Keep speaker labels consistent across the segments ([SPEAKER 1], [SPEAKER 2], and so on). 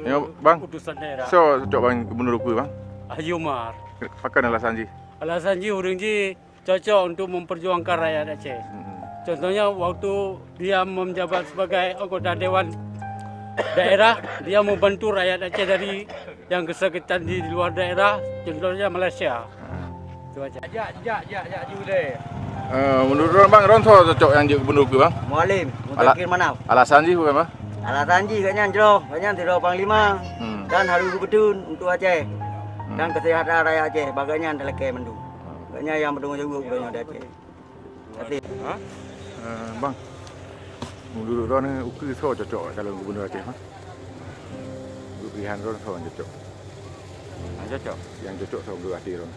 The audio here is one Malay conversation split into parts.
[SPEAKER 1] Ya, bang.
[SPEAKER 2] Putusan daerah.
[SPEAKER 1] So, cocok bang Gubernur Luku bang.
[SPEAKER 2] Haji Umar.
[SPEAKER 1] Pakai alasan ji.
[SPEAKER 2] Alasan ji orang ji cocok untuk memperjuangkan rakyat Aceh. Contohnya waktu dia menjabat sebagai anggota Dewan Daerah, dia membantu rakyat Aceh dari yang kesakitan di luar daerah, contohnya Malaysia. Itu aja. Ya, Jude.
[SPEAKER 1] Menurut bang, Ronto cocok yang jadi Gubernur Luku bang.
[SPEAKER 3] Mualim, Mutakir Manaf.
[SPEAKER 1] Alasan ji bukan bang?
[SPEAKER 3] Alasan ji katanya jeroh, katanya tidak Panglima dan Haru Gubernur untuk Aceh dan kesehatan rakyat Aceh. Bagainya adalah ke mendu. Katanya yang bertanggung jawab katanya ada Aceh. Tapi,
[SPEAKER 1] Bang, menurut Ron Luku so cocok calon Gubernur Aceh bang. Pilihan Ron so yang cocok.
[SPEAKER 4] Yang cocok.
[SPEAKER 1] Yang cocok so Gubernur Aceh Ron.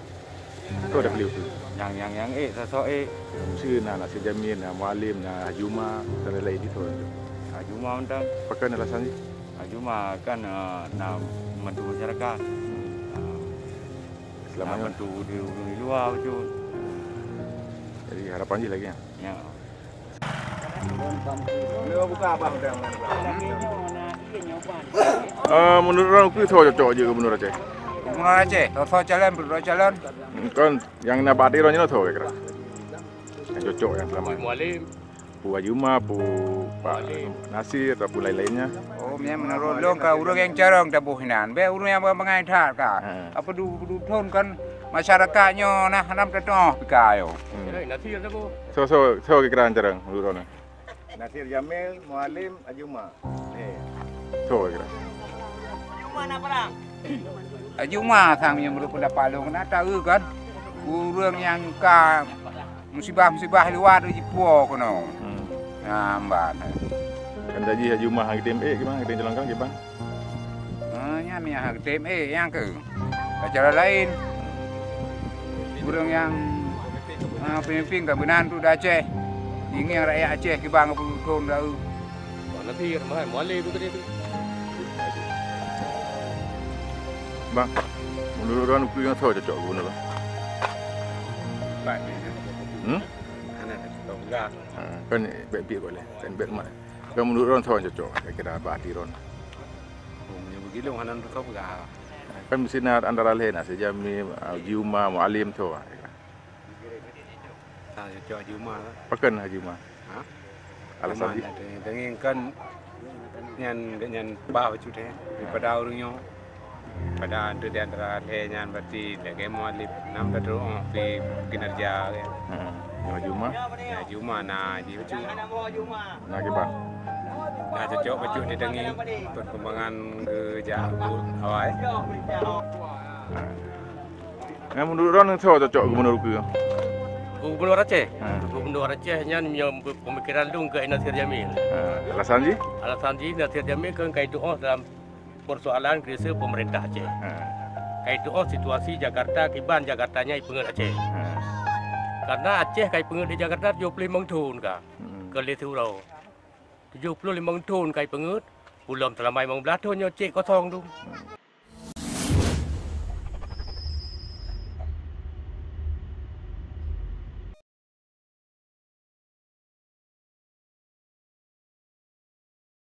[SPEAKER 1] So ada beliau tu.
[SPEAKER 4] Yang sosok
[SPEAKER 1] Mesti Nasir Jamil, Mualim, Haji Umar dan lain-lain itu.
[SPEAKER 4] Haji Umar undang.
[SPEAKER 1] Pakai alasan ji.
[SPEAKER 4] Haji Umar kan nak membantu masyarakat.
[SPEAKER 1] Selama
[SPEAKER 4] bantu di luar tu.
[SPEAKER 1] Jadi harapan ji lagi ya.
[SPEAKER 4] Ya.
[SPEAKER 3] beliau buka apa undang?
[SPEAKER 1] Menurut Ron Luku so cocok je Gubernur Aceh.
[SPEAKER 4] Gubernur Aceh, sosok jalan.
[SPEAKER 1] Kan yang nak bati Ron tu kira. Yang cocok yang selama.
[SPEAKER 2] Mualim.
[SPEAKER 1] Pu Haji Umar, Pu Pak Nasir atau Pu lain-lainnya.
[SPEAKER 4] Oh, menurut long ka urang yang jarang dah buhinan. Be urang yang mengai thar ka. Apa du thon kan masyarakatnya nah nam tetoh pikayo.
[SPEAKER 2] Nasir tu.
[SPEAKER 1] So kira jarang menurut Ron.
[SPEAKER 3] Nasir Jamil, Mualim, Haji Umar.
[SPEAKER 1] So kira.
[SPEAKER 4] Haji Umar sang yang merupakan palung na tahu kan. Urang yang ka musibah luar di puau kono. Mbak.
[SPEAKER 1] Kan tadi Haji Umar hari TMA gimana? Kita jalankan gimana?
[SPEAKER 4] Ni hari TMA yang ke. Acara lain. Urang yang pemimpin kabinet tu dah Aceh. Ingin rakyat Aceh ke bang pun dah.
[SPEAKER 2] Nasir, Mualim tu tadi tu.
[SPEAKER 1] Bang, menurut Ron Luku yang so cocok Gubernur.
[SPEAKER 2] Baik. Anak tu enggak.
[SPEAKER 1] Kan baik boleh. Kan baik mak. Kan menurut Ron so cocok. Kira bati Ron.
[SPEAKER 2] Punya begitu hanan tu kau enggak.
[SPEAKER 1] Kan mesti nak antara lain Nasir Jamil, Haji Umar, Mualim tu.
[SPEAKER 2] Cocok Haji Umar.
[SPEAKER 1] Pakai Haji Umar. Alasan ji.
[SPEAKER 2] Dengan kan nyan bah tu deh daripada orangnya. Pada ada di antara lehernya berarti lagi Mualim nam dah terus di kinerja.
[SPEAKER 1] Haji Umar.
[SPEAKER 2] Haji Umar nah di baju.
[SPEAKER 1] Nak gimana?
[SPEAKER 2] Nah cocok baju di dengi perkembangan kerja awal.
[SPEAKER 1] Menurut Ron so cocok Gubernur Luku.
[SPEAKER 2] Gubernur Aceh. Gubernur Aceh hanya pemikiran lu ke Nasir Jamil.
[SPEAKER 1] Alasan ji?
[SPEAKER 2] Alasan ji Nasir Jamil kan kait doa dalam persoalan krisis pemerintah Aceh. Kait doa situasi Jakarta kiban Jakartanya ipengat Aceh. Karena Aceh kait pengat di Jakarta 75 tahun ka. Ke Lesurau. 75 tahun kait pengat. Belum telah mai 15 tahun Aceh kosong tu.